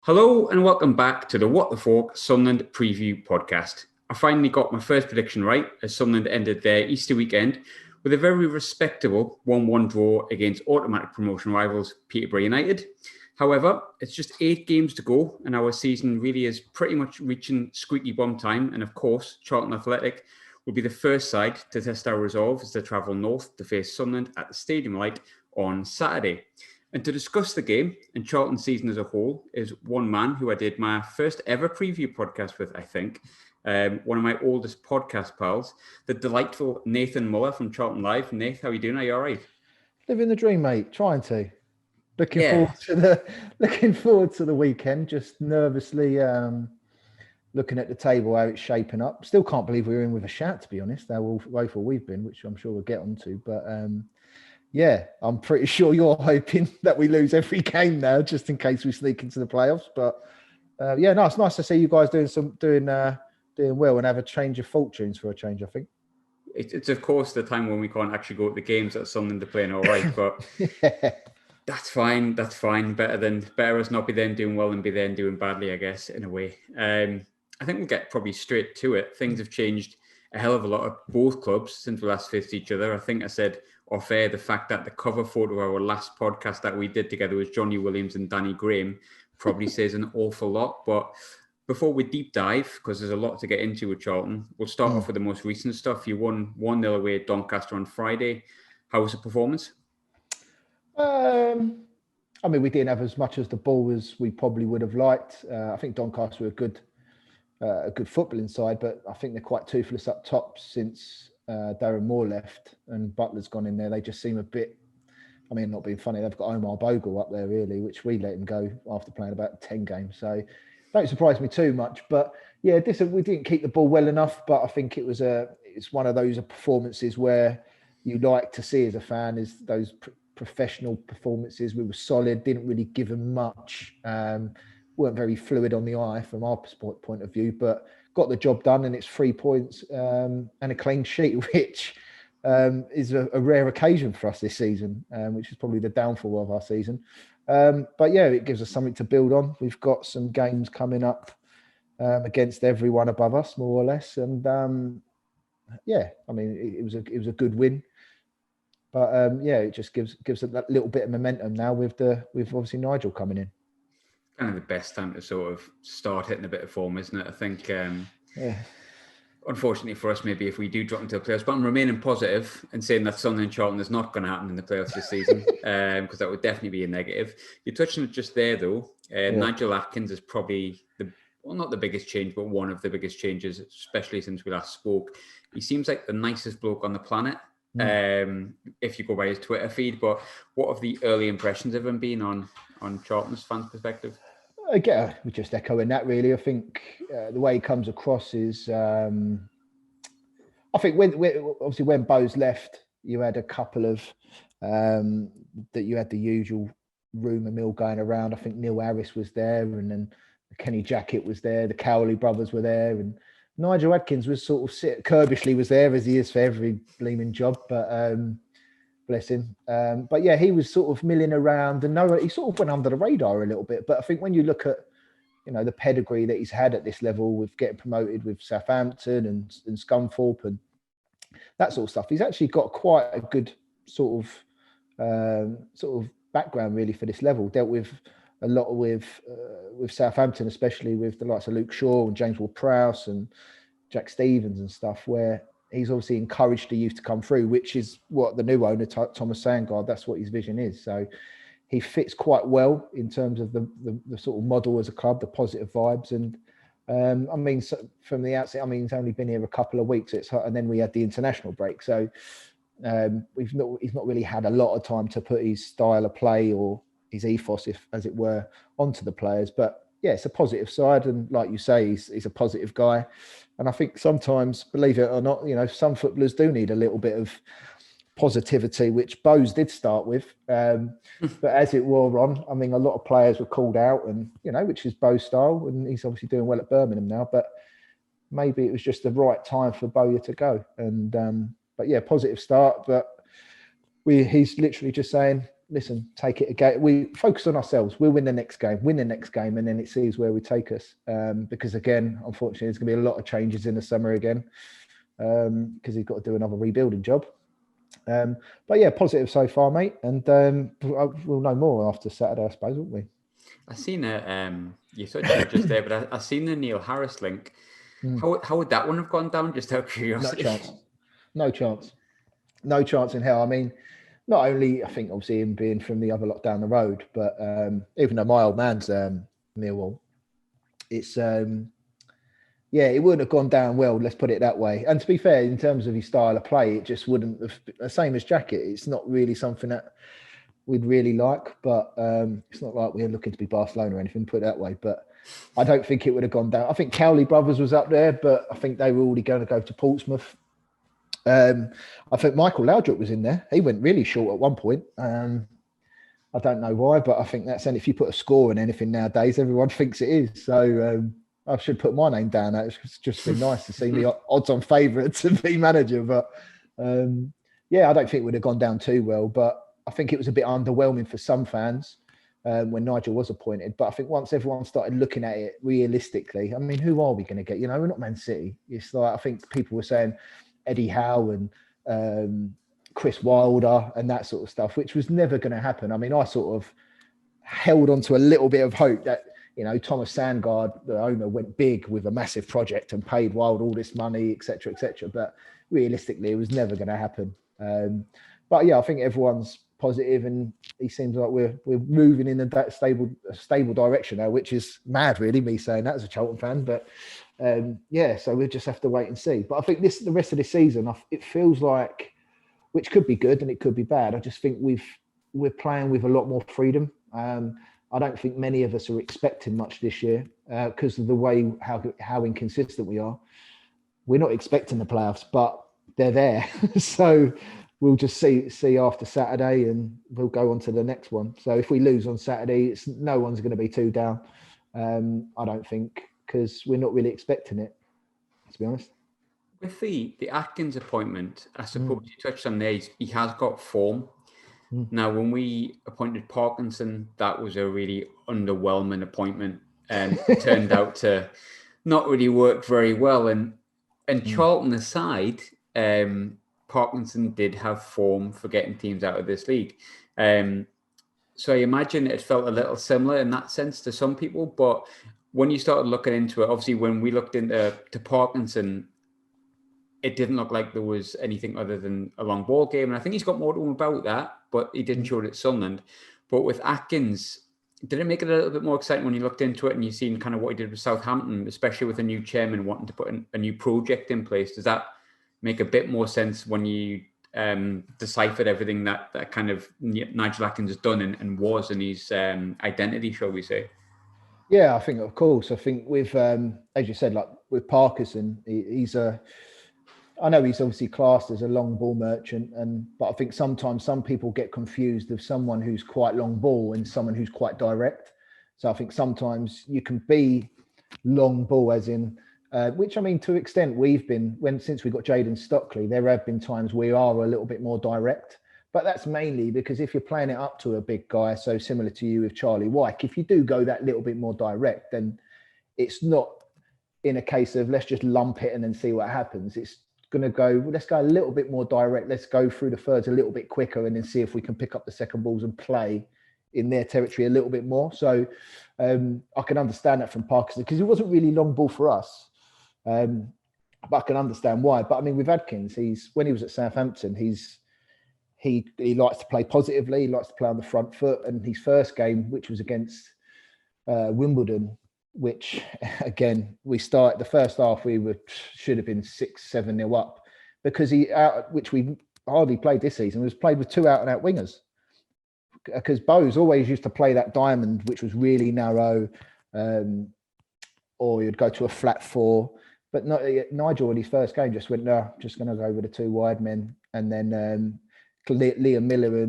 Hello and welcome back to the What the Falk Sunderland Preview Podcast. I finally got my first prediction right as Sunderland ended their Easter weekend with a very respectable 1-1 draw against automatic promotion rivals Peterborough United. However, it's just 8 games to go and our season really is pretty much reaching squeaky bum time, and of course Charlton Athletic will be the first side to test our resolve as they travel north to face Sunderland at the Stadium Light on Saturday. And to discuss the game and Charlton's season as a whole is one man who I did my first ever preview podcast with, I think. One of my oldest podcast pals, the delightful Nathan Muller from Charlton Live. Nath, how are you doing? Are you all right? Living the dream, mate. Trying to. Looking forward to the weekend. Just nervously looking at the table, how it's shaping up. Still can't believe we're in with a shout, to be honest. How woeful we've been, which I'm sure we'll get onto. But yeah, I'm pretty sure you're hoping that we lose every game now, just in case we sneak into the playoffs. But yeah, no, it's nice to see you guys doing well and have a change of fortunes for a change, I think. It's of course the time when we can't actually go to the games that Sunderland are playing all right, but Yeah. That's fine. Better us not be then doing well and be then doing badly, I guess, in a way. I think we'll get probably straight to it. Things have changed a hell of a lot at both clubs since we last faced each other. I think I said off air the fact that the cover photo of our last podcast that we did together was Johnny Williams and Danny Graham probably says an awful lot. But before we deep dive, because there's a lot to get into with Charlton, we'll start off with the most recent stuff. You won 1-0 away at Doncaster on Friday. How was the performance? I mean, we didn't have as much as the ball as we probably would have liked. I think Doncaster were a good footballing side, but I think they're quite toothless up top since Darren Moore left and Butler's gone in there. They just seem a bit, I mean, not being funny, they've got Omar Bogle up there really, which we let him go after playing about 10 games. So don't surprise me too much. But yeah, we didn't keep the ball well enough, but I think it's one of those performances where you like to see as a fan is those professional performances. We were solid, didn't really give them much, weren't very fluid on the eye from our point of view, but got the job done, and it's 3 points and a clean sheet, which is a rare occasion for us this season, which is probably the downfall of our season. But yeah, it gives us something to build on. We've got some games coming up against everyone above us, more or less, and yeah, I mean, it was a good win. But yeah, it just gives it that little bit of momentum now with obviously Nigel coming in. Kind of the best time to sort of start hitting a bit of form, isn't it? I think, Yeah. Unfortunately for us, maybe if we do drop into the playoffs, but I'm remaining positive and saying that Sunderland and Charlton is not going to happen in the playoffs this season, because that would definitely be a negative. You're touching it just there, though. Nigel Adkins is probably not the biggest change, but one of the biggest changes, especially since we last spoke. He seems like the nicest bloke on the planet. If you go by his Twitter feed, but what have the early impressions of him been on Charlton's fans' perspective? Again, we're just echoing that really. I think the way he comes across is, I think when Bo's left, you had a couple of that you had the usual rumour mill going around. I think Neil Harris was there, and then Kenny Jackett was there, the Cowley brothers were there, and Nigel Adkins was sort of Kirbishley was there, as he is for every bleeming job, but bless him. But yeah, he was sort of milling around, and he sort of went under the radar a little bit. But I think when you look at, the pedigree that he's had at this level with getting promoted with Southampton and Scunthorpe and that sort of stuff, he's actually got quite a good sort of background really for this level. Dealt with a lot with Southampton, especially with the likes of Luke Shaw and James Ward-Prowse and Jack Stevens and stuff, where he's obviously encouraged the youth to come through, which is what the new owner, Thomas Sandergaard, that's what his vision is. So he fits quite well in terms of the sort of model as a club, the positive vibes. And I mean, from the outset, I mean, he's only been here a couple of weeks, and then we had the international break. So he's not really had a lot of time to put his style of play or his ethos, as it were, onto the players. But yeah, it's a positive side, and like you say, he's a positive guy. And I think sometimes, believe it or not, some footballers do need a little bit of positivity, which Bose did start with. But as it wore on, I mean, a lot of players were called out, and which is Bo's style, and he's obviously doing well at Birmingham now. But maybe it was just the right time for Bowyer to go. And but yeah, positive start. But he's literally just saying, listen, take it again. We focus on ourselves. We'll win the next game, and then it sees where we take us. Because again, unfortunately, there's going to be a lot of changes in the summer again, because he's got to do another rebuilding job. But yeah, positive so far, mate. And we'll know more after Saturday, I suppose, won't we? I seen you touched on it just there, but I seen the Neil Harris link. How would that one have gone down? Just out of curiosity. No chance in hell. I mean, not only, I think, obviously him being from the other lot down the road, but even though my old man's Millwall, it's it wouldn't have gone down well. Let's put it that way. And to be fair, in terms of his style of play, it just wouldn't have. The same as Jacket. It's not really something that we'd really like, but it's not like we're looking to be Barcelona or anything. Put it that way, but I don't think it would have gone down. I think Cowley Brothers was up there, but I think they were already going to go to Portsmouth. I think Michael Laudrup was in there. He went really short at one point. I don't know why, but I think that's, and if you put a score in anything nowadays, everyone thinks it is. So I should put my name down. It's just been nice to see me odds-on favourite to be manager. But I don't think it would have gone down too well. But I think it was a bit underwhelming for some fans when Nigel was appointed. But I think once everyone started looking at it realistically, I mean, who are we going to get? We're not Man City. It's like, I think people were saying Eddie Howe and Chris Wilder and that sort of stuff, which was never going to happen. I mean, I sort of held on to a little bit of hope that, Thomas Sandergaard, the owner, went big with a massive project and paid Wilder all this money, etc., etc. But realistically, it was never going to happen. But yeah, I think everyone's positive, and he seems like we're moving in a stable direction now, which is mad, really, me saying that as a Charlton fan. But so we'll just have to wait and see. But I think the rest of this season, it feels like, which could be good and it could be bad. I just think we're playing with a lot more freedom. I don't think many of us are expecting much this year because of the way how inconsistent we are. We're not expecting the playoffs, but they're there. So we'll just see after Saturday, and we'll go on to the next one. So if we lose on Saturday, no one's going to be too down. I don't think, because we're not really expecting it, to be honest. With the Atkins appointment, I suppose you touched on there, he has got form. Now, when we appointed Parkinson, that was a really underwhelming appointment, and it turned out to not really work very well. And Charlton aside, Parkinson did have form for getting teams out of this league. So I imagine it felt a little similar in that sense to some people. But when you started looking into it, obviously when we looked into Parkinson, it didn't look like there was anything other than a long ball game. And I think he's got more to him about that, but he didn't show it at Sunderland. But with Atkins, did it make it a little bit more exciting when you looked into it and you've seen kind of what he did with Southampton, especially with a new chairman wanting to put a new project in place? Does that make a bit more sense when you deciphered everything that kind of Nigel Adkins has done and was in his identity, shall we say? Yeah, I think, of course. I think with, as you said, like with Parkinson, I know he's obviously classed as a long ball merchant, but I think sometimes some people get confused of someone who's quite long ball and someone who's quite direct. So I think sometimes you can be long ball as in, which I mean, to an extent we've been, since we got Jayden Stockley, there have been times we are a little bit more direct, but that's mainly because if you're playing it up to a big guy, so similar to you with Charlie Wyke, if you do go that little bit more direct, then it's not in a case of let's just lump it and then see what happens. It's going to go, let's go a little bit more direct. Let's go through the thirds a little bit quicker and then see if we can pick up the second balls and play in their territory a little bit more. So I can understand that from Parkinson because it wasn't really long ball for us. But I can understand why. But I mean, with Adkins, when he was at Southampton, he likes to play positively. He likes to play on the front foot. And his first game, which was against Wimbledon, which again, we started the first half, should have been 6-7-0 up because which we hardly played this season, was played with two out and out wingers. Because Bowes always used to play that diamond, which was really narrow, or you'd go to a flat four. But Nigel in his first game just went, no, just going to go with the two wide men. And then Liam Miller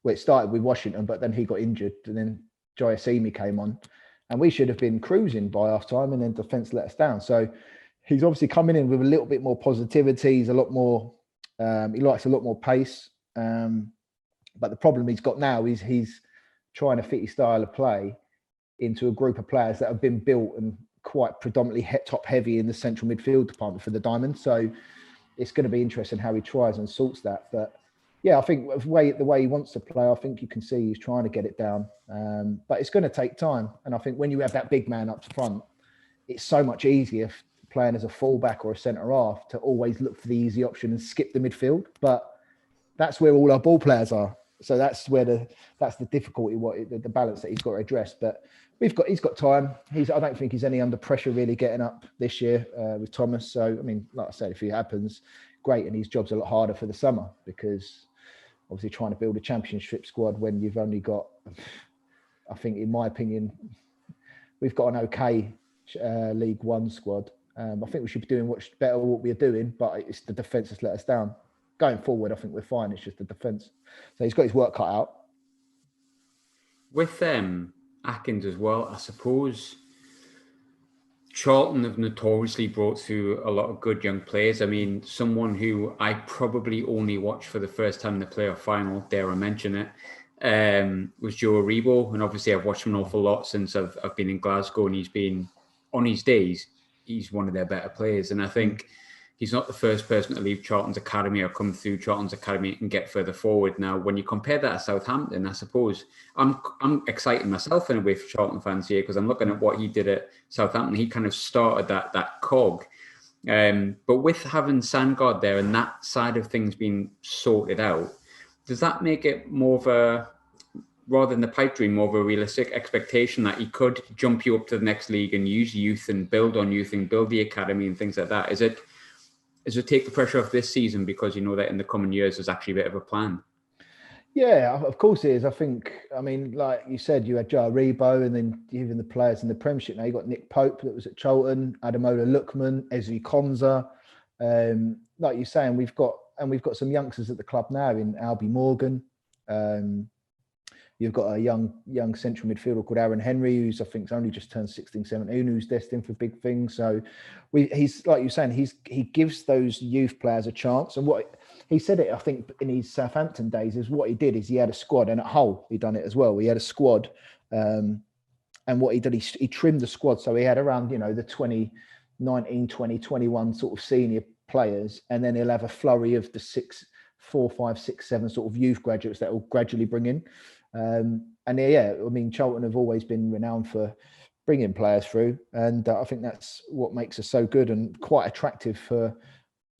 it started with Washington, but then he got injured. And then Joyasimi came on. And we should have been cruising by half time, and then defence let us down. So he's obviously coming in with a little bit more positivity. He's a lot more, he likes a lot more pace. But the problem he's got now is he's trying to fit his style of play into a group of players that have been built and quite predominantly top heavy in the central midfield department for the Diamonds. So it's going to be interesting how he tries and sorts that. But yeah, I think the way he wants to play, I think you can see he's trying to get it down. But it's going to take time. And I think when you have that big man up front, it's so much easier playing as a fullback or a centre half to always look for the easy option and skip the midfield. But that's where all our ball players are. So that's the difficulty, the balance that he's got to address. But he's got time. I don't think he's any under pressure really getting up this year with Thomas. So I mean, like I said, if it happens, great, and his job's a lot harder for the summer because obviously trying to build a championship squad when you've only got, I think in my opinion, we've got an okay League One squad. I think we should be doing better what we're doing, but it's the defence that's let us down. Going forward, I think we're fine. It's just the defence. So he's got his work cut out. With Atkins as well, I suppose Charlton have notoriously brought through a lot of good young players. I mean, someone who I probably only watched for the first time in the playoff final, dare I mention it, was Joe Aribo. And obviously I've watched him an awful lot since I've been in Glasgow, and he's been, on his days, he's one of their better players. And I think he's not the first person to leave Charlton's academy or come through Charlton's academy and get further forward. Now, when you compare that to Southampton, I suppose I'm excited myself in a way for Charlton fans here because I'm looking at what he did at Southampton. He kind of started that cog. But with having Sandergaard there and that side of things being sorted out, does that make it more of a, rather than the pipe dream, more of a realistic expectation that he could jump you up to the next league and use youth and build on youth and build the academy and things like that? Is it take the pressure off this season because you know that in the coming years there's actually a bit of a plan? Yeah, of course it is. I mean, like you said, you had Joe Aribo, and then even the players in the Premiership. Now you got Nick Pope that was at Charlton, Ademola Lookman, Ezri Konza. Like you're saying, we've got some youngsters at the club now in Albie Morgan. You've got a young central midfielder called Aaron Henry, who's I think's only just turned 16, 17, who's destined for big things. So he's like you're saying, he gives those youth players a chance. And what he said it, I think, in his Southampton days, is what he did is he had a squad, and at Hull he done it as well. He had a squad, and what he did, he trimmed the squad, so he had around the 2019, 20, 21 sort of senior players, and then he'll have a flurry of the 4, 5, 6, 7 sort of youth graduates that will gradually bring in. And yeah, I mean, Charlton have always been renowned for bringing players through, and I think that's what makes us so good and quite attractive for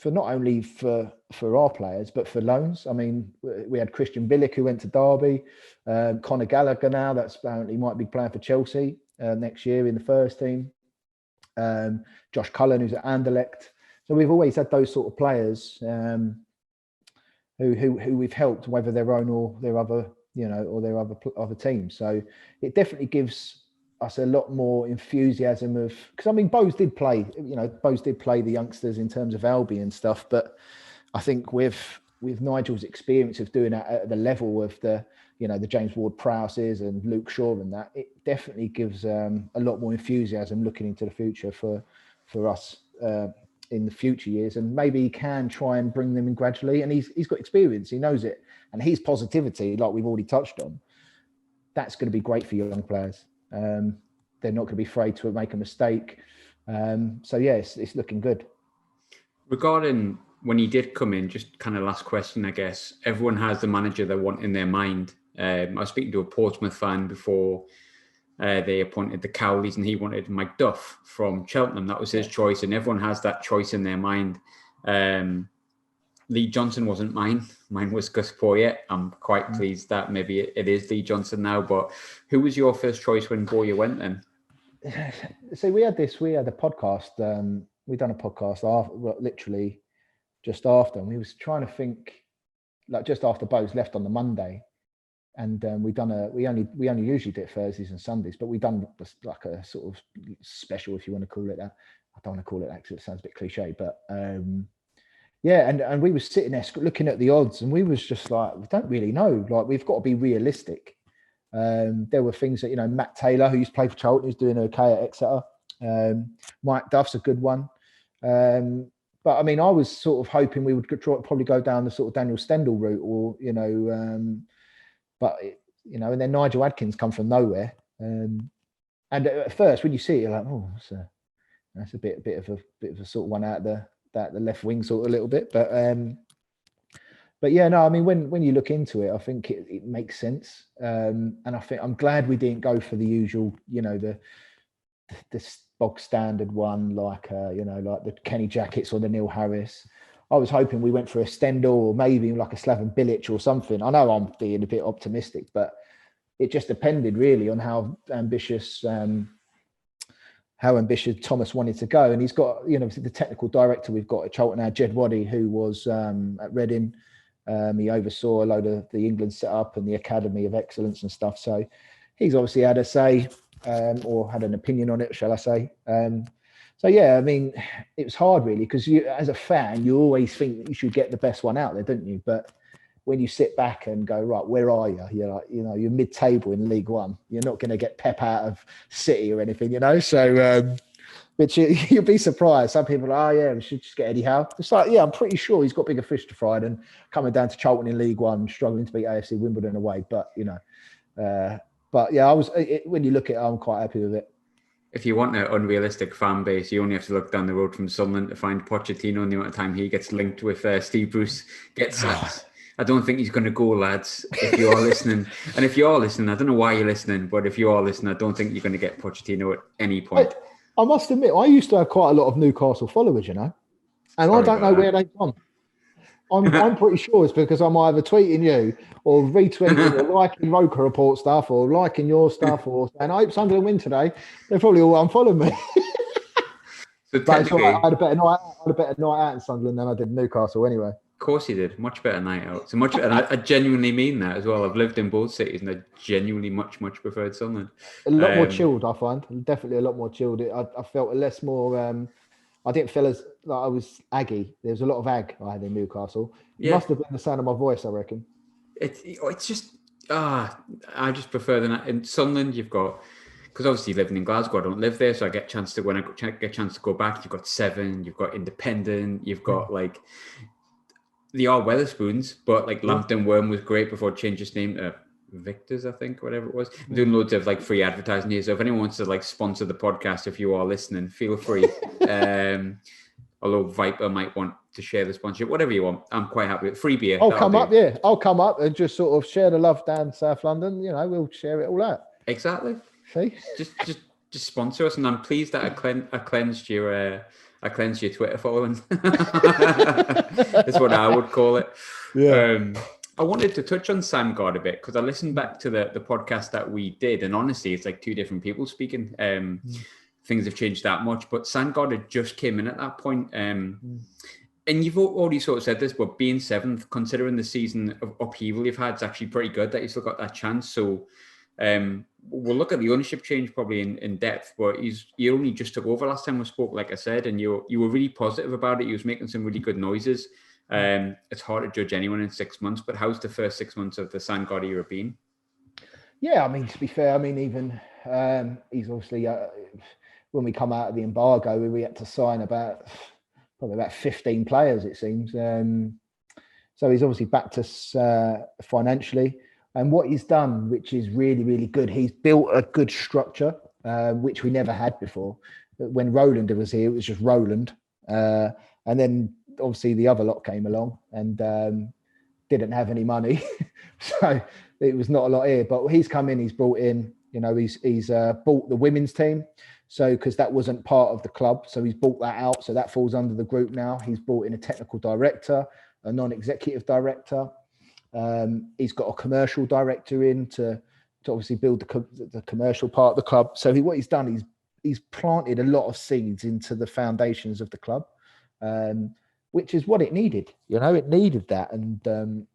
not only for our players but for loans. I mean, we had Christian Bilic who went to Derby, Conor Gallagher now that's apparently might be playing for Chelsea next year in the first team, Josh Cullen who's at Anderlecht. So we've always had those sort of players who we've helped, whether their own or their other. Or their other teams. So it definitely gives us a lot more enthusiasm because I mean, Bose did play the youngsters in terms of Albi and stuff, but I think with Nigel's experience of doing that at the level of the James Ward-Prowses and Luke Shaw and that, it definitely gives a lot more enthusiasm looking into the future for us in the future years, and maybe he can try and bring them in gradually. And he's got experience, he knows it, and his positivity, like we've already touched on, that's going to be great for young players. They're not going to be afraid to make a mistake. So yeah, it's looking good. Regarding when he did come in, just kind of last question, I guess. Everyone has the manager they want in their mind. I was speaking to a Portsmouth fan before they appointed the Cowleys, and he wanted Mike Duff from Cheltenham. That was his choice, and everyone has that choice in their mind. Lee Johnson wasn't mine. Mine was Gus Poyet. I'm quite pleased that maybe it is Lee Johnson now. But who was your first choice when Poyet went then? So we had a podcast. We done a podcast literally just after, and we was trying to think, like just after Bose left on the Monday. And we only usually do it Thursdays and Sundays, but we done like a sort of special, if you want to call it that. I don't want to call it that because it sounds a bit cliche, but yeah. And we were sitting there looking at the odds, and we was just like, we don't really know. Like, we've got to be realistic. There were things that Matt Taylor, who used to play for Charlton, who's doing okay at Exeter. Mike Duff's a good one, but But I mean, I was sort of hoping we would probably go down the sort of Daniel Stendhal route, or but and then Nigel Adkins come from nowhere, and at first when you see it, you're like, oh, that's a bit of a sort of one out of the left wing sort of a little bit, but yeah, no, I mean, when you look into it, I think it makes sense, and I think I'm glad we didn't go for the usual, the bog standard one, like like the Kenny Jackets or the Neil Harris. I was hoping we went for a Stendhal or maybe like a Slaven Bilic or something. I know I'm being a bit optimistic, but it just depended really on how ambitious Thomas wanted to go. And he's got, the technical director we've got at Charlton now, Jed Waddy, who was at Reading. He oversaw a load of the England setup and the Academy of Excellence and stuff. So he's obviously had a say or had an opinion on it, shall I say. So, yeah, I mean, it was hard really because as a fan, you always think that you should get the best one out there, don't you? But when you sit back and go, right, where are you? You're like, you're mid-table in League One. You're not going to get Pep out of City or anything, So, which you'll be surprised. Some people are like, oh, yeah, we should just get Eddie Howe. It's like, yeah, I'm pretty sure he's got bigger fish to fry than coming down to Charlton in League One, struggling to beat AFC Wimbledon away. But, but yeah, when you look at it, I'm quite happy with it. If you want an unrealistic fan base, you only have to look down the road from Sunderland to find Pochettino and the amount of time he gets linked with Steve Bruce gets sacked. I don't think he's going to go, lads, if you are listening. And if you are listening, I don't know why you're listening, but if you are listening, I don't think you're going to get Pochettino at any point. I must admit, I used to have quite a lot of Newcastle followers, and I don't know where they've gone. I'm pretty sure it's because I'm either tweeting you or retweeting or liking Roker Report stuff or liking your stuff or saying, I hope Sunderland win today. They're probably all unfollowing me. So technically, I had a better night out in Sunderland than I did in Newcastle anyway. Of course you did. Much better night out. And I genuinely mean that as well. I've lived in both cities and I genuinely much preferred Sunderland. A lot more chilled, I find. Definitely a lot more chilled. I felt more... I didn't feel as like I was aggy. There was a lot of ag I had in Newcastle. It must have been the sound of my voice, I reckon. It's just I just prefer than in Sunderland. You've got, because obviously living in Glasgow, I don't live there, so I get a chance to go back. You've got Seven, you've got Independent, you've got like the odd Wetherspoons, but like Lambton Worm was great before it changed its name to Victor's, I think, or whatever it was. I'm doing loads of like free advertising here, so if anyone wants to like sponsor the podcast, if you are listening, feel free. Although Viper might want to share the sponsorship, whatever you want, I'm quite happy with free beer. I'll come up and just sort of share the love down South London. We'll share it all out. Exactly. See, just sponsor us, and I'm pleased that I cleansed your Twitter following. That's what I would call it. Yeah. I wanted to touch on Sandergaard a bit because I listened back to the podcast that we did, and honestly, it's like two different people speaking. Things have changed that much, but Sandergaard had just came in at that point. And you've already sort of said this, but being seventh, considering the season of upheaval you've had, it's actually pretty good that you still got that chance. So we'll look at the ownership change probably in depth, but he only just took over last time we spoke, like I said, and you were really positive about it. He was making some really good noises. It's hard to judge anyone in 6 months, but how's the first 6 months of the Sandergaard era been? Yeah, I mean, to be fair, I mean, even he's obviously, when we come out of the embargo, we had to sign probably about 15 players, it seems. So he's obviously backed us financially. And what he's done, which is really, really good, he's built a good structure, which we never had before. When Roland was here, it was just Roland. And then obviously the other lot came along and didn't have any money. So it was not a lot here. But he's come in, he's brought in, he's bought the women's team. So, because that wasn't part of the club. So he's bought that out. So that falls under the group now. He's brought in a technical director, a non-executive director. He's got a commercial director in to obviously build the commercial part of the club. So what he's done, he's planted a lot of seeds into the foundations of the club, which is what it needed. It needed that. And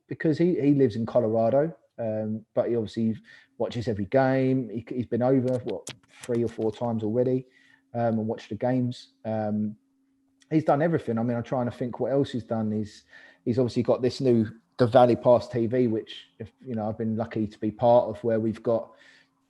because he lives in Colorado, but he obviously watches every game. He's been over 3 or 4 times already and watched the games. He's done everything. I mean, I'm trying to think what else he's done. He's obviously got this new the Valley Pass TV, which I've been lucky to be part of, where we've got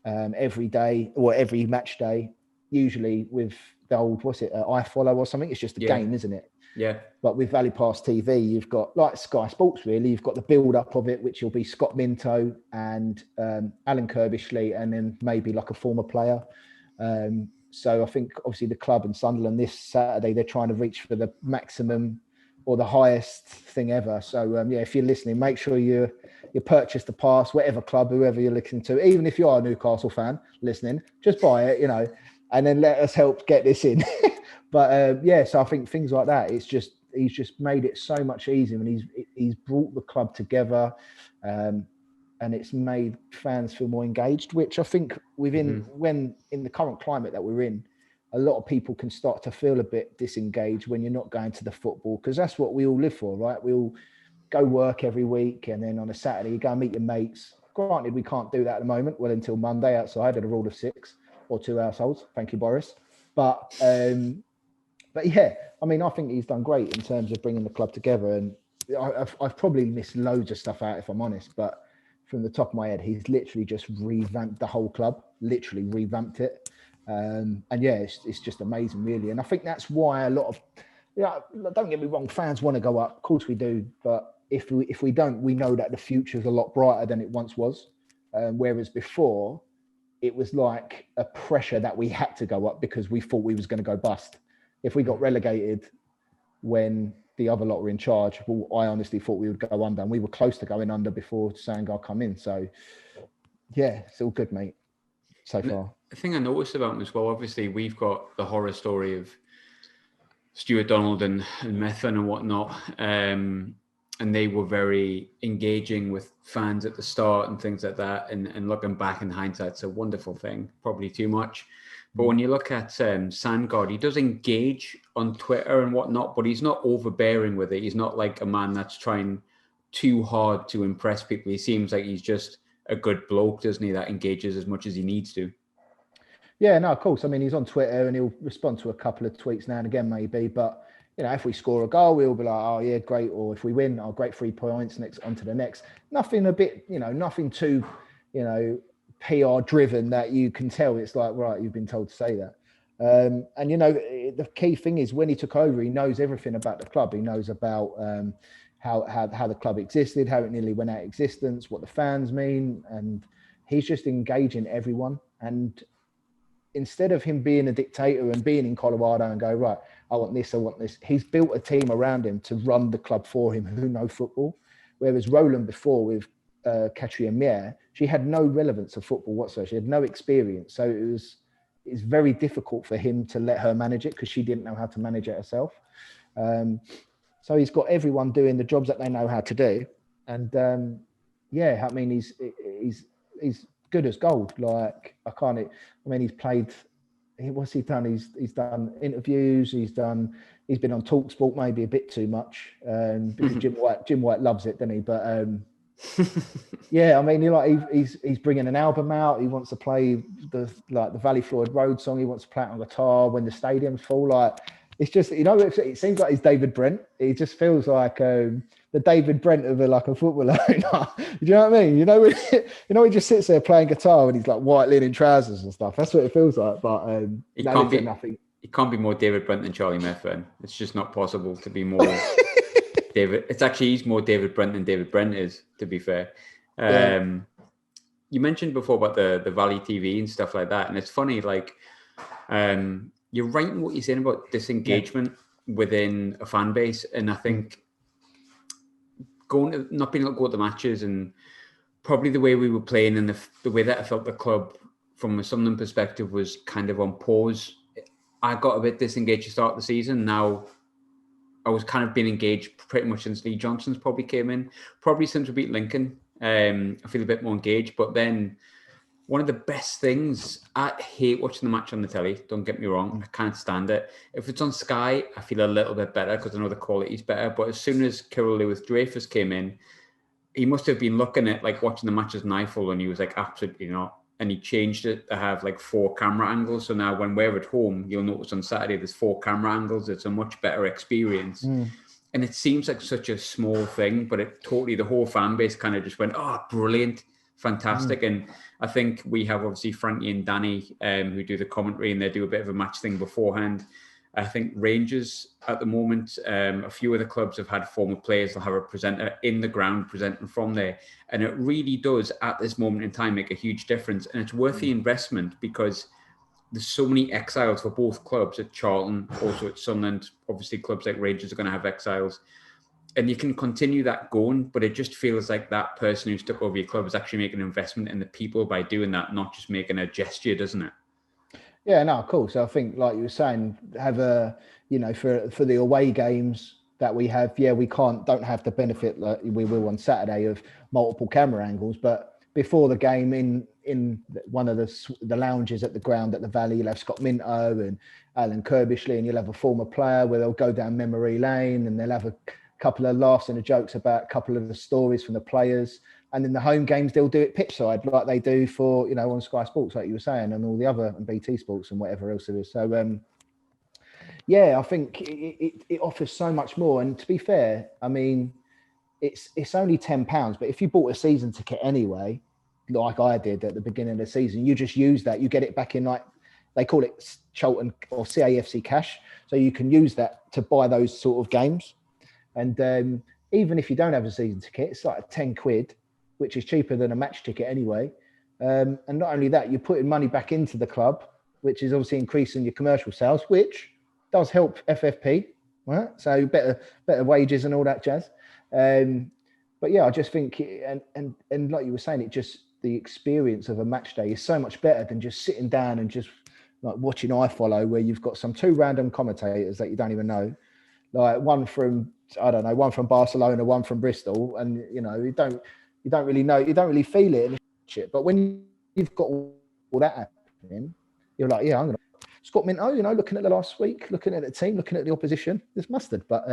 every day or every match day, usually with the old, what's it, iFollow or something. It's just a game, isn't it? Yeah. But with Valley Pass TV, you've got, like Sky Sports, really, you've got the build-up of it, which will be Scott Minto and Alan Kirbishley, and then maybe like a former player. So I think, obviously, the club and Sunderland this Saturday, they're trying to reach for the maximum or the highest thing ever. So, if you're listening, make sure you purchase the pass, whatever club, whoever you're listening to. Even if you are a Newcastle fan listening, just buy it, and then let us help get this in. But so I think things like that, he's just made it so much easier, and he's brought the club together, and it's made fans feel more engaged, which I think when in the current climate that we're in, a lot of people can start to feel a bit disengaged when you're not going to the football, because that's what we all live for, right? We all go work every week, and then on a Saturday you go and meet your mates. Granted, we can't do that at the moment, well, until Monday outside at a rule of 6 or 2 households. Thank you, Boris. But yeah, I mean, I think he's done great in terms of bringing the club together, and I've probably missed loads of stuff out, if I'm honest, but from the top of my head, he's literally just revamped the whole club, literally revamped it. It's just amazing, really. And I think that's why a lot of, don't get me wrong, fans want to go up. Of course we do. But if we don't, we know that the future is a lot brighter than it once was. Whereas before, it was like a pressure that we had to go up because we thought we was going to go bust. If we got relegated when the other lot were in charge, well, I honestly thought we would go under, and we were close to going under before Sandergaard come in. So, yeah, it's all good, mate, so far. The thing I noticed about him as well, obviously, we've got the horror story of Stuart Donald and Methven and whatnot, and they were very engaging with fans at the start and things like that. And looking back in hindsight, it's a wonderful thing, probably too much. But when you look at Sandergaard, he does engage on Twitter and whatnot, but he's not overbearing with it. He's not like a man that's trying too hard to impress people. He seems like he's just a good bloke, doesn't he, that engages as much as he needs to. Yeah, no, of course. I mean, he's on Twitter and he'll respond to a couple of tweets now and again, maybe. But, if we score a goal, we'll be like, oh, yeah, great. Or if we win, oh, great, 3 points, next on to the next. Nothing a bit, nothing too, PR driven that you can tell it's like, right, you've been told to say that. The key thing is when he took over, he knows everything about the club. He knows about how the club existed, how it nearly went out of existence, what the fans mean. And he's just engaging everyone. And instead of him being a dictator and being in Colorado and go, right, I want this, he's built a team around him to run the club for him who know football. Whereas Roland before with Katri and Mier, she had no relevance of football whatsoever. She had no experience. So it's very difficult for him to let her manage it because she didn't know how to manage it herself. So he's got everyone doing the jobs that they know how to do. And I mean, he's good as gold. Like he's played. What's he done? He's done interviews. He's been on TalkSport maybe a bit too much because Jim White loves it, doesn't he? But I mean, he's bringing an album out. He wants to play the Valley Floyd Road song. He wants to play it on guitar when the stadium's full. Like it's just it seems like he's David Brent. It just feels like the David Brent of a football owner. Do you know what I mean? He just sits there playing guitar and he's like white linen trousers and stuff. That's what it feels like. But he can't be more David Brent than Charlie Methven. It's just not possible to be more David. It's actually he's more David Brent than David Brent is, to be fair. You mentioned before about the Valley TV and stuff like that, and it's funny, you're right in what you're saying about disengagement within a fan base, and I think not being able to go to the matches and probably the way we were playing and the way that I felt the club from a Sunderland perspective was kind of on pause. I got a bit disengaged to start the season. Now I was kind of being engaged pretty much since Lee Johnson's probably came in, probably since we beat Lincoln. I feel a bit more engaged, but then one of the best things, I hate watching the match on the telly, don't get me wrong, I can't stand it. If it's on Sky, I feel a little bit better because I know the quality's better, but as soon as Kirill Lewis-Dreyfus came in, he must have been looking at watching the match as an eyeful and he was like, absolutely not. And he changed it to have 4 camera angles. So now when we're at home, you'll notice on Saturday there's 4 camera angles. It's a much better experience. And it seems like such a small thing, but the whole fan base kind of just went, oh, brilliant. fantastic. And I think we have obviously Frankie and Danny who do the commentary, and they do a bit of a match thing beforehand. I think Rangers at the moment, a few of the clubs have had former players. They'll have a presenter in the ground presenting from there. And it really does, at this moment in time, make a huge difference. And it's worth the investment because there's so many exiles for both clubs at Charlton, also at Sunderland. Obviously, clubs like Rangers are going to have exiles. And you can continue that going, but it just feels like that person who's took over your club is actually making an investment in the people by doing that, not just making a gesture, doesn't it? Yeah, no, of course. I think, like you were saying, have a, for the away games that we have, we don't have the benefit like we will on Saturday of multiple camera angles. But before the game, in one of the lounges at the ground at the Valley, you'll have Scott Minto and Alan Kirbishley, and you'll have a former player where they'll go down memory lane and they'll have a couple of laughs and jokes about a couple of the stories from the players. And in the home games, they'll do it pitch side like they do for, on Sky Sports, like you were saying, and all the other and BT Sports and whatever else there is. So, I think it offers so much more. And to be fair, I mean, it's only £10, but if you bought a season ticket anyway, like I did at the beginning of the season, you just use that, you get it back in, like they call it Charlton or CAFC cash. So you can use that to buy those sort of games. And even if you don't have a season ticket, it's like £10, which is cheaper than a match ticket anyway. And not only that, you're putting money back into the club, which is obviously increasing your commercial sales, which does help FFP, right? So better wages and all that jazz. But yeah, I just think, and like you were saying, the experience of a match day is so much better than just sitting down and just like watching iFollow, where you've got two random commentators that you don't even know, like one from Barcelona, one from Bristol, and you don't really know, you don't really feel it and shit. But when you've got all that happening, you're like, I'm gonna Scott Minto, looking at the last week, looking at the team, looking at the opposition, it's mustard. But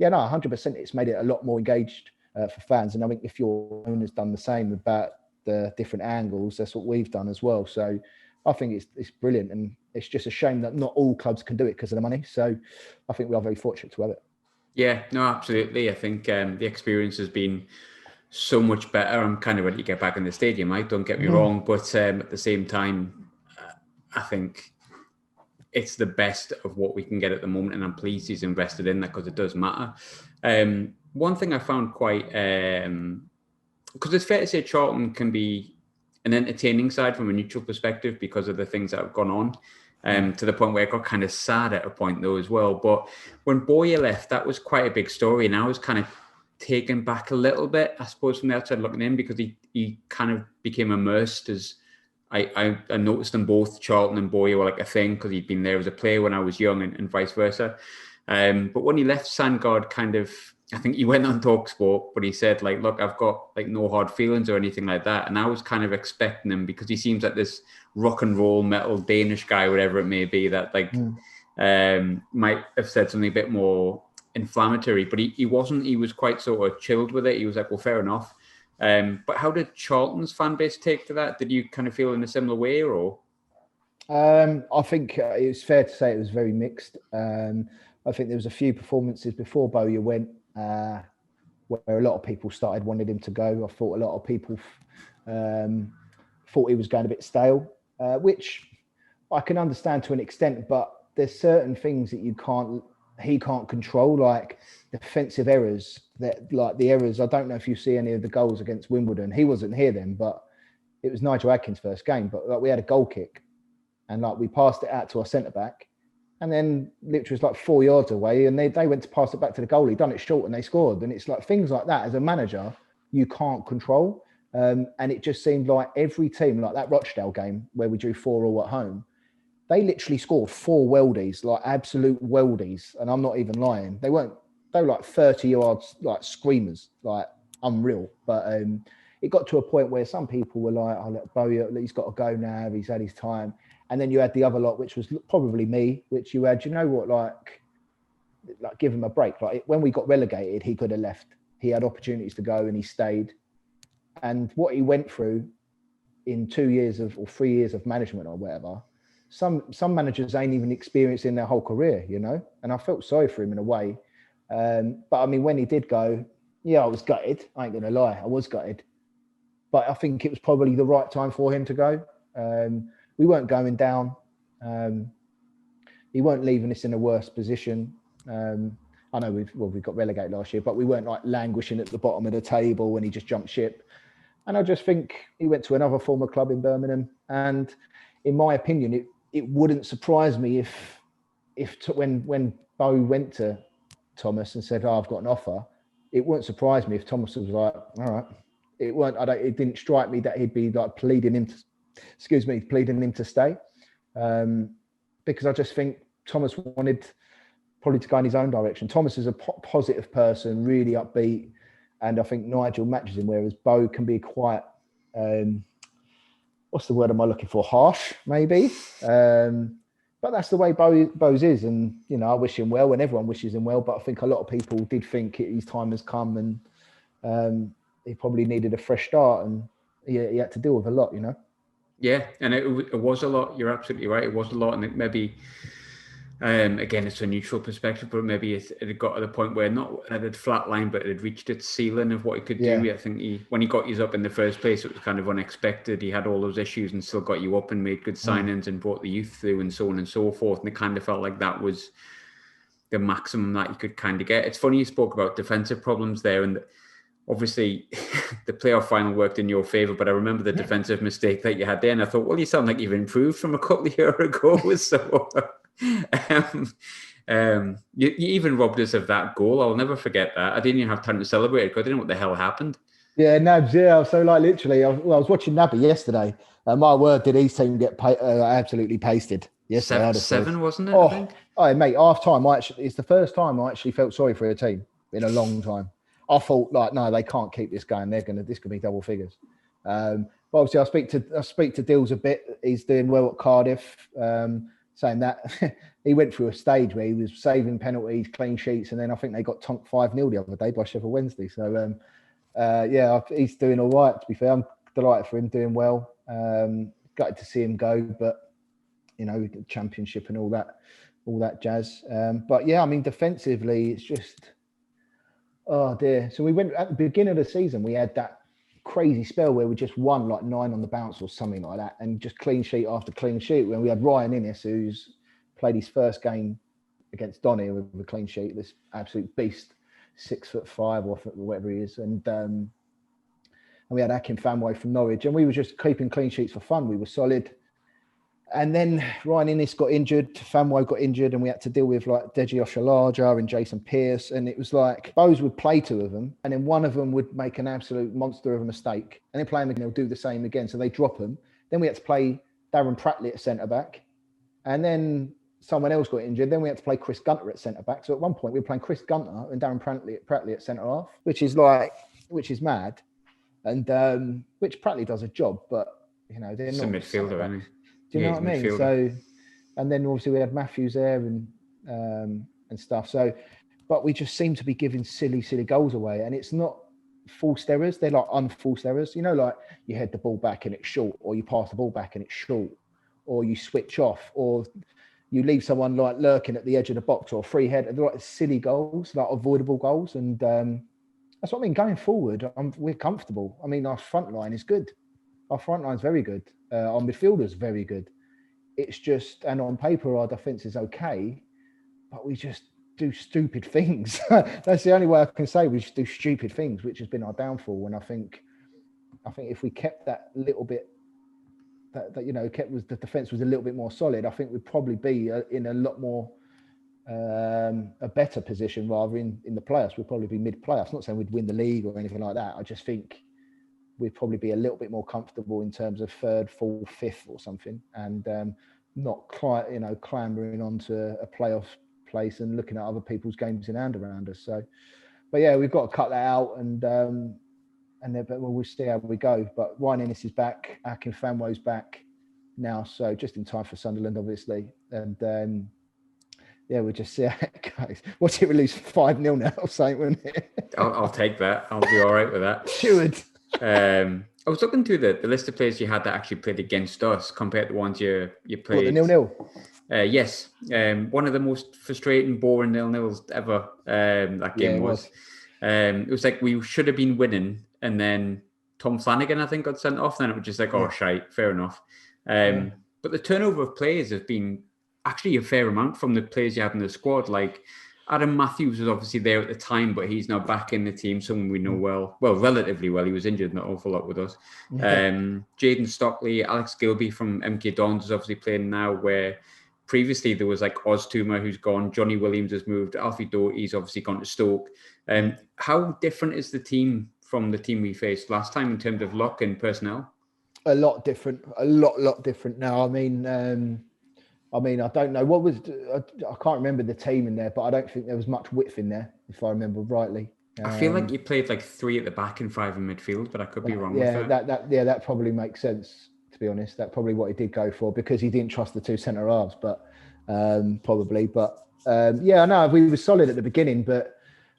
100%, it's made it a lot more engaged for fans. And I think if your owner's done the same about the different angles, that's what we've done as well. So I think it's brilliant, and it's just a shame that not all clubs can do it because of the money. So I think we are very fortunate to have it. Yeah, no, absolutely. I think the experience has been so much better. I'm kind of ready to get back in the stadium, right? Don't get me wrong, but at the same time, I think it's the best of what we can get at the moment, and I'm pleased he's invested in that because it does matter. One thing I found quite, because it's fair to say Charlton can be an entertaining side from a neutral perspective because of the things that have gone on, to the point where it got kind of sad at a point though as well. But when Boyer left, that was quite a big story, and I was kind of taken back a little bit, I suppose, from the outside looking in, because he kind of became immersed as I noticed them both, Charlton and Boyer, were like a thing because he'd been there as a player when I was young and vice versa. But when he left, Sandergaard kind of, I think he went on TalkSport, but he said, like, look, I've got like no hard feelings or anything like that. And I was kind of expecting him, because he seems like this rock and roll metal Danish guy, whatever it may be, that like might have said something a bit more inflammatory, but he wasn't. He was quite sort of chilled with it. He was like, well, fair enough. But how did Charlton's fan base take to that? Did you kind of feel in a similar way, or? I think it's fair to say it was very mixed. I think there was a few performances before Bowyer went where a lot of people started wanting him to go. I thought a lot of people thought he was going a bit stale, which I can understand to an extent, but there's certain things that he can't control, like defensive errors. That, like the errors, I don't know if you see any of the goals against Wimbledon. He wasn't here then, but it was Nigel Adkins' first game. But like, we had a goal kick, and like we passed it out to our centre back, and then literally was like 4 yards away, and they went to pass it back to the goalie, done it short, and they scored. And it's like things like that as a manager you can't control. And it just seemed like every team, like that Rochdale game where we drew 4-4 at home, they literally scored 4 weldies, like absolute weldies. And I'm not even lying. They were like 30 yards, like screamers, like unreal. But it got to a point where some people were like, oh, look, Bowyer, he's got to go now. He's had his time. And then you had the other lot, which was probably me, which you had, you know what, like give him a break. Like when we got relegated, he could have left. He had opportunities to go and he stayed. And what he went through in 2 years or 3 years of management or whatever, some managers ain't even experienced in their whole career, you know? And I felt sorry for him in a way. But I mean, when he did go, yeah, I was gutted. I ain't going to lie. I was gutted. but I think it was probably the right time for him to go. We weren't going down. He weren't leaving us in a worse position. I know we got relegated last year, but we weren't like languishing at the bottom of the table when he just jumped ship. And I just think he went to another former club in Birmingham. And in my opinion, it wouldn't surprise me if when Bo went to Thomas and said, "Oh, I've got an offer," it wouldn't surprise me if Thomas was like, "All right." It didn't strike me that he'd be like pleading him to stay, because I just think Thomas wanted probably to go in his own direction. Thomas is a positive person, really upbeat, and I think Nigel matches him. Whereas Bo can be quite, what's the word am I looking for? Harsh, maybe. But that's the way Bo's is, and I wish him well, and everyone wishes him well. But I think a lot of people did think his time has come, and he probably needed a fresh start, and he had to deal with a lot, Yeah, and it was a lot. You're absolutely right. It was a lot, and it maybe, again, it's a neutral perspective, but maybe it had got to the point where not that it flatlined, but it had reached its ceiling of what he could do. I think when he got you up in the first place, it was kind of unexpected. He had all those issues and still got you up and made good signings and brought the youth through and so on and so forth. And it kind of felt like that was the maximum that you could kind of get. It's funny you spoke about defensive problems there, and obviously the playoff final worked in your favour, but I remember the defensive mistake that you had there, and I thought, well, you sound like you've improved from a couple of years ago. So you even robbed us of that goal. I'll never forget that. I didn't even have time to celebrate it because I didn't know what the hell happened. Yeah, Nabs, yeah. So like literally, I was watching Nabby yesterday. My word, did his team get absolutely pasted yesterday? 7, wasn't it? I think. Oh, mate, half time. It's the first time I actually felt sorry for a team in a long time. I thought, like, no, they can't keep this going. This could be double figures. But obviously, I speak to Dills a bit. He's doing well at Cardiff, saying that he went through a stage where he was saving penalties, clean sheets, and then I think they got tonked 5-0 the other day by Sheffield Wednesday. So, he's doing all right, to be fair. I'm delighted for him, doing well. Gutted to see him go, but, the championship and all that jazz. But, yeah, I mean, defensively, it's just... Oh dear. So we went at the beginning of the season, we had that crazy spell where we just won like 9 on the bounce or something like that, and just clean sheet after clean sheet. When we had Ryan Innes, who's played his first game against Donny with a clean sheet, this absolute beast, 6'5" or whatever he is. And we had Akin Fanway from Norwich, and we were just keeping clean sheets for fun. We were solid. And then Ryan Innes got injured, Fanway got injured, and we had to deal with like Deji Oshalaja and Jason Pearce. And it was like Bose would play 2 of them, and then one of them would make an absolute monster of a mistake, and then play him again, they'll do the same again. So they drop him. Then we had to play Darren Pratley at centre-back, and then someone else got injured. Then we had to play Chris Gunter at centre-back. So at one point we were playing Chris Gunter and Darren Pratley at centre-half, which is mad. And which Pratley does a job, but, they're not... It's a midfielder, isn't he? Do you know what I mean? Midfielder. So, and then obviously we had Matthews there and stuff. So, but we just seem to be giving silly goals away, and it's not forced errors. They're like unforced errors. Like you head the ball back and it's short, or you pass the ball back and it's short, or you switch off, or you leave someone like lurking at the edge of the box, or a free head. They're like silly goals, like avoidable goals, and that's what I mean. Going forward, we're comfortable. I mean, our front line is good. Our front line's very good. Our midfielder's very good. It's just, and on paper, our defence is okay, but we just do stupid things. That's the only way I can say. We just do stupid things, which has been our downfall. And I think if we kept that little bit, the defence was a little bit more solid, I think we'd probably be in a lot more a better position rather in the playoffs. We'd probably be mid-playoffs. Not saying we'd win the league or anything like that. I just think we'd probably be a little bit more comfortable in terms of 3rd, 4th, 5th or something, and not clambering onto a playoff place and looking at other people's games in hand around us. So, but yeah, we've got to cut that out, and then we'll see how we go. But Ryan Innes is back, Akin Fanway's back now, so just in time for Sunderland, obviously, and we'll just see how it goes. Watch it release 5-0 now or something, wouldn't it? I'll take that. I'll be all right with that. Should. I was looking through the list of players you had that actually played against us compared to the ones you played. What, the 0-0? Yes. One of the most frustrating, boring 0-0s ever. That game was. It was like we should have been winning, and then Tom Flanagan, I think, got sent off. Then it was just like, oh, shite, fair enough. But the turnover of players has been actually a fair amount from the players you had in the squad. Like Adam Matthews was obviously there at the time, but he's now back in the team, someone we know well, relatively well. He was injured not an awful lot with us. Jaden Stockley, Alex Gilby from MK Dons is obviously playing now, where previously there was like Oztuma who's gone, Johnny Williams has moved, Alfie Doherty's obviously gone to Stoke. How different is the team from the team we faced last time in terms of luck and personnel? A lot different, a lot different now. I mean, I don't know what was. I can't remember the team in there, but I don't think there was much width in there, if I remember rightly. I feel like you played like 3 at the back and 5 in midfield, but I could be wrong. with that. That probably makes sense. To be honest, that's probably what he did go for, because he didn't trust the 2 centre halves. But probably, but no, we were solid at the beginning, but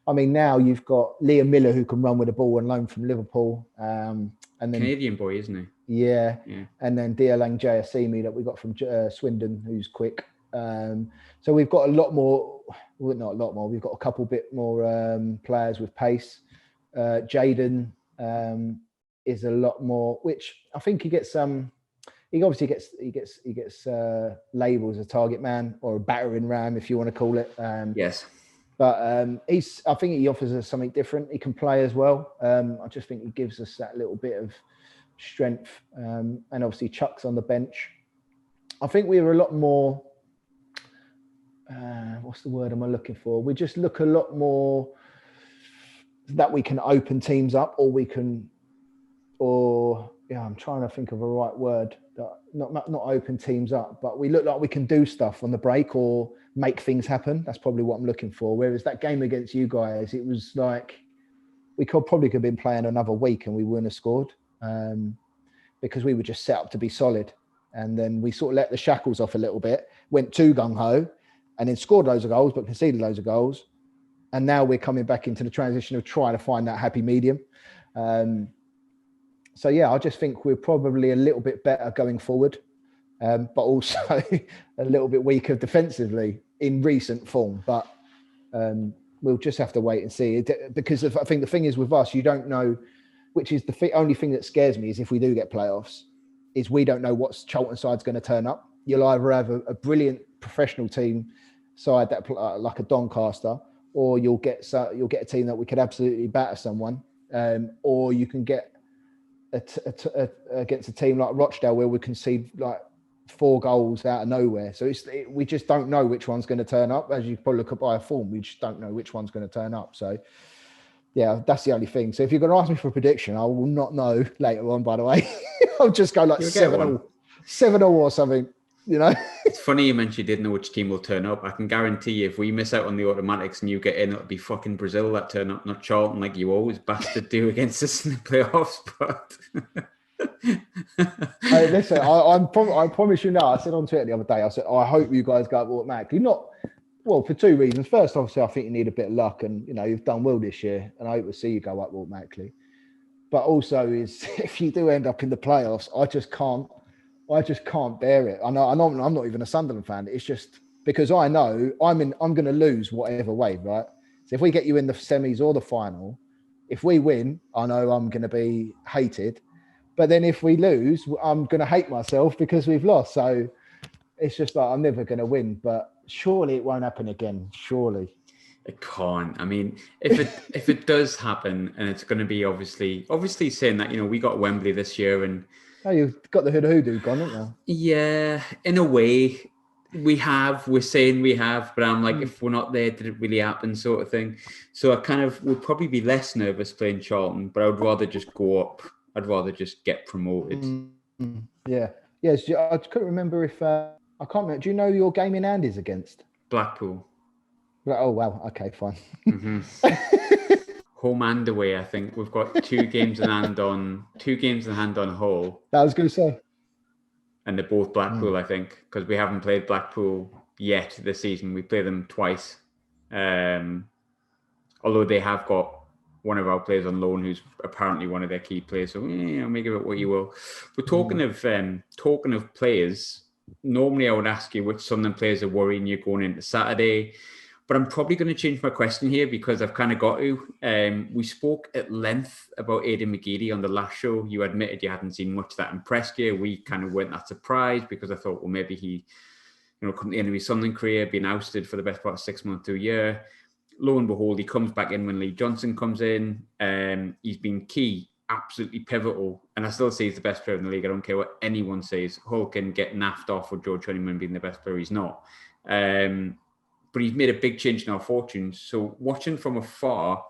I mean now you've got Liam Miller who can run with the ball on loan from Liverpool, and then Canadian boy, isn't he? Yeah. And then Dialang Jayasimi that we got from Swindon, who's quick. So we've got a lot more. Well, not a lot more. We've got a couple bit more players with pace. Jaden is a lot more, which I think he gets. He obviously gets labelled as a target man or a battering ram, if you want to call it. Yes. But I think he offers us something different. He can play as well. I just think he gives us that little bit of strength, and obviously Chuck's on the bench. I think we were a lot more. What's the word am I looking for? We just look a lot more that we can open teams up, or I'm trying to think of a right word. Not open teams up, but we look like we can do stuff on the break or make things happen. That's probably what I'm looking for. Whereas that game against you guys, it was like we could have been playing another week and we wouldn't have scored, because we were just set up to be solid. And then we sort of let the shackles off a little bit, went too gung-ho, and then scored loads of goals, but conceded loads of goals. And now we're coming back into the transition of trying to find that happy medium. So yeah, I just think we're probably a little bit better going forward, but also a little bit weaker defensively in recent form. But we'll just have to wait and see. Because I think the thing is with us, you don't know, which is the only thing that scares me is if we do get playoffs, is we don't know what Charlton side's going to turn up. You'll either have a brilliant professional team side that like a Doncaster, or you'll get a team that we could absolutely batter someone, or you can get against a team like Rochdale where we concede like 4 goals out of nowhere. So we just don't know which one's going to turn up. As you probably look at by a form, we just don't know which one's going to turn up. So yeah, that's the only thing. So if you're going to ask me for a prediction, I will not know later on, by the way. I'll just go like 7-0 or something, you know. It's funny you mentioned you didn't know which team will turn up. I can guarantee you if we miss out on the automatics and you get in, it'll be fucking Brazil that turn up, not Charlton, like you always bastard do against us in the playoffs. But hey, listen, I promise you now, I said on Twitter the other day, I said, I hope you guys go up automatically. Well, for 2 reasons. First, obviously, I think you need a bit of luck, and you've done well this year, and I hope to see you go up automatically. But also, is if you do end up in the playoffs, I just can't bear it. I'm not even a Sunderland fan. It's just because I know I'm going to lose whatever way, right? So if we get you in the semis or the final, if we win, I know I'm going to be hated. But then if we lose, I'm going to hate myself because we've lost. So it's just like I'm never going to win. But surely it won't happen again. Surely. It can't. I mean, if it does happen, and it's going to be obviously saying that, we got Wembley this year and oh, you've got the hoodoo gone, haven't you? Yeah, in a way, we're saying we have, but I'm like, if we're not there, did it really happen, sort of thing. So I kind of would probably be less nervous playing Charlton, but I would rather just go up. I'd rather just get promoted. Yeah. Yes, I couldn't remember if I can't remember. Do you know who your game in hand is against? Blackpool. Oh wow. Okay, fine. Mm-hmm. Home and away, I think we've got 2 games in hand on Hull. I was going to say, and they're both Blackpool, I think, because we haven't played Blackpool yet this season. We play them twice, although they have got one of our players on loan who's apparently one of their key players. So make of it what you will. But talking of players, normally I would ask you which Sunderland players are worrying you going into Saturday. But I'm probably going to change my question here because I've kind of got to. We spoke at length about Aiden McGeady on the last show. You admitted you hadn't seen much that impressed you. We kind of weren't that surprised because I thought, well, maybe he, come to the end of his Sunderland career, being ousted for the best part of 6 months to a year. Lo and behold, he comes back in when Lee Johnson comes in. He's been key, absolutely pivotal. And I still say he's the best player in the league. I don't care what anyone says. Hull can get naffed off with George Honeyman being the best player. He's not. But he's made a big change in our fortunes. So watching from afar,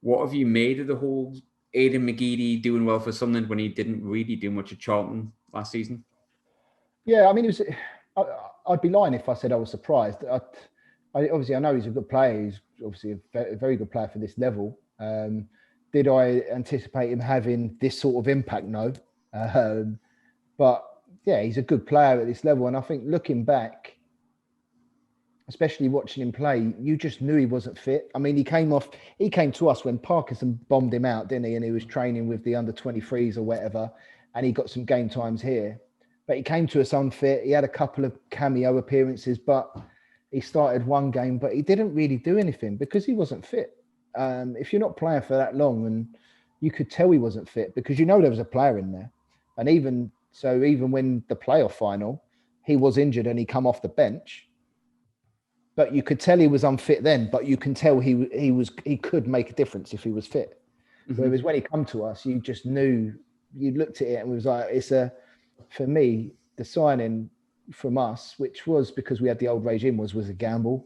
what have you made of the whole Aiden McGeady doing well for Sunderland when he didn't really do much at Charlton last season? Yeah, I mean, I'd be lying if I said I was surprised. I know he's a good player. He's obviously a very good player for this level. Did I anticipate him having this sort of impact? No. But yeah, he's a good player at this level. And I think looking back, especially watching him play, you just knew he wasn't fit. I mean, he came to us when Parkinson bombed him out, didn't he? And he was training with the under-23s or whatever, and he got some game times here. But he came to us unfit. He had a couple of cameo appearances, but he started one game, but he didn't really do anything because he wasn't fit. If you're not playing for that long, and you could tell he wasn't fit because there was a player in there. And even when the playoff final, he was injured and he come off the bench. But you could tell he was unfit then, but you can tell he could make a difference if he was fit. Mm-hmm. Whereas when he come to us, you just knew, you looked at it and was like, for me, the signing from us, which was because we had the old regime, was a gamble.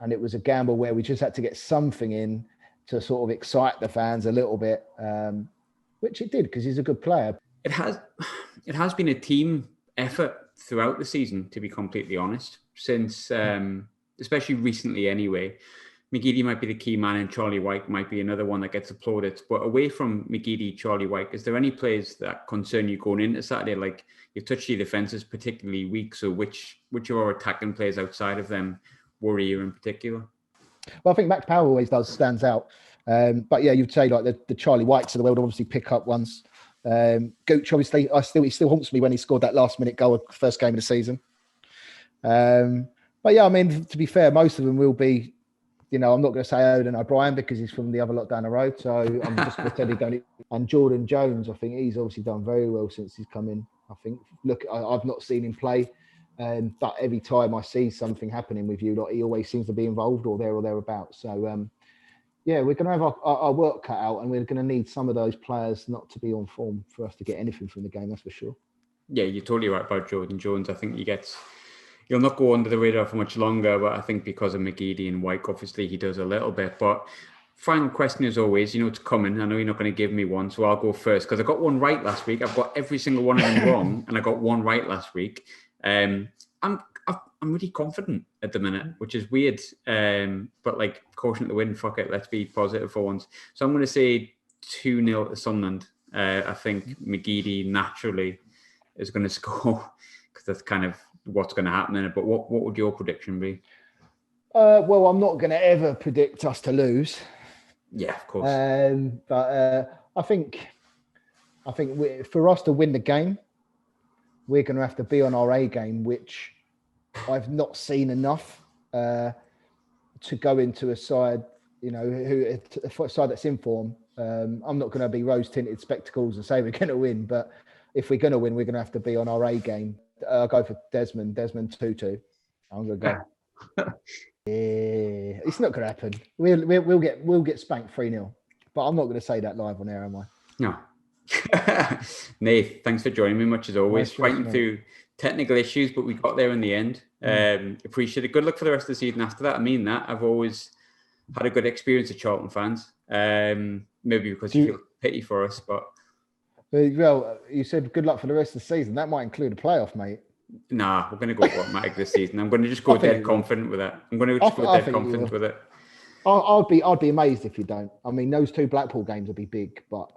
And it was a gamble where we just had to get something in to sort of excite the fans a little bit, which it did because he's a good player. It has been a team effort throughout the season, to be completely honest, since... especially recently anyway. McGeady might be the key man and Charlie White might be another one that gets applauded. But away from McGeady, Charlie White, is there any players that concern you going into Saturday? Like, you've touched your defences particularly weak, so which of our attacking players outside of them worry you in particular? Well, I think Max Power always stands out. But yeah, you'd say like the Charlie Whites of the world obviously pick up ones. Gooch, obviously, he still haunts me when he scored that last minute goal, first game of the season. But yeah, I mean, to be fair, most of them will be, I'm not going to say Odin O'Brien because he's from the other lot down the road. So I'm just pretending going. And Jordan Jones, I think he's obviously done very well since he's come in. I think, I've not seen him play, but every time I see something happening with you, he always seems to be involved or there or thereabouts. So yeah, we're going to have our work cut out, and we're going to need some of those players not to be on form for us to get anything from the game. That's for sure. Yeah, you're totally right about Jordan Jones. I think he'll not go under the radar for much longer, but I think because of McGeady and White, obviously he does a little bit. But final question as always, it's coming. I know you're not going to give me one, so I'll go first because I got one right last week. I've got every single one of them wrong, and I got one right last week. I'm really confident at the minute, which is weird. But like, caution to the wind, fuck it, let's be positive for once. So I'm going to say 2-0 to Sunderland. I think McGeady naturally is going to score because that's kind of what's going to happen in it. But what would your prediction be? Well, I'm not going to ever predict us to lose. Yeah, of course. But I think for us to win the game, we're going to have to be on our A game, which I've not seen enough to go into a side, a side that's in form. I'm not going to be rose-tinted spectacles and say we're going to win, but if we're going to win, we're going to have to be on our A game. I'll go for Desmond 2-2. I'm going to go. Yeah, it's not going to happen. We'll get spanked 3-0, but I'm not going to say that live on air, am I? No. Nath, thanks for joining me, much as always. Fighting through technical issues, but we got there in the end. Appreciate it. Good luck for the rest of the season after that. I mean that. I've always had a good experience with Charlton fans. Maybe because you feel pity for us, but... Well, you said good luck for the rest of the season. That might include a playoff, mate. Nah, we're going to go automatic this season. I'm going to just go dead confident with that. I'm going to just go dead confident with it. I'd be amazed if you don't. I mean, those two Blackpool games will be big, but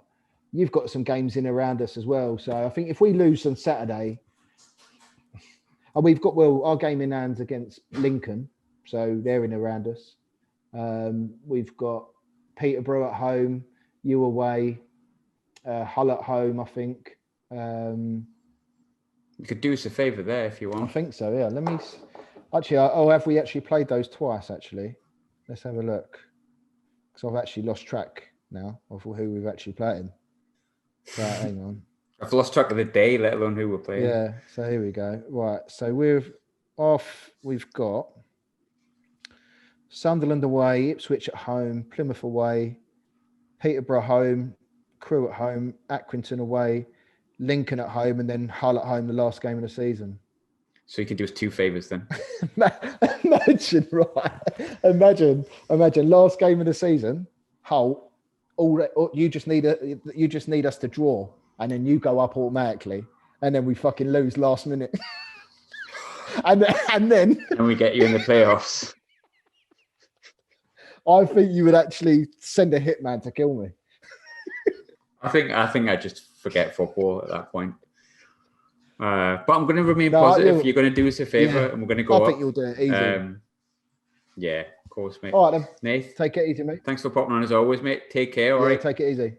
you've got some games in around us as well. So I think if we lose on Saturday, and we've got, our game in hands against Lincoln, so they're in around us. We've got Peterborough at home, you away, Hull at home, I think. You could do us a favour there if you want. I think so, yeah. Let me... Actually, have we actually played those twice, actually? Let's have a look. Because I've actually lost track now of who we've actually played. So hang on. I've lost track of the day, let alone who we're playing. Yeah, so here we go. Right, so we've got Sunderland away, Ipswich at home, Plymouth away, Peterborough home, Crewe at home, Accrington away, Lincoln at home, and then Hull at home, the last game of the season. So you can do us 2 favours then. Imagine, right? Imagine last game of the season, Hull. You just need us to draw, and then you go up automatically, and then we fucking lose last minute, and then we get you in the playoffs. I think you would actually send a hitman to kill me. I think I just forget football at that point. But I'm going to remain positive. You're going to do us a favour, and we're going to go. I think you'll do it easy. Yeah, of course, mate. All right, then. Nath, take it easy, mate. Thanks for popping on as always, mate. Take care. All right. Take it easy.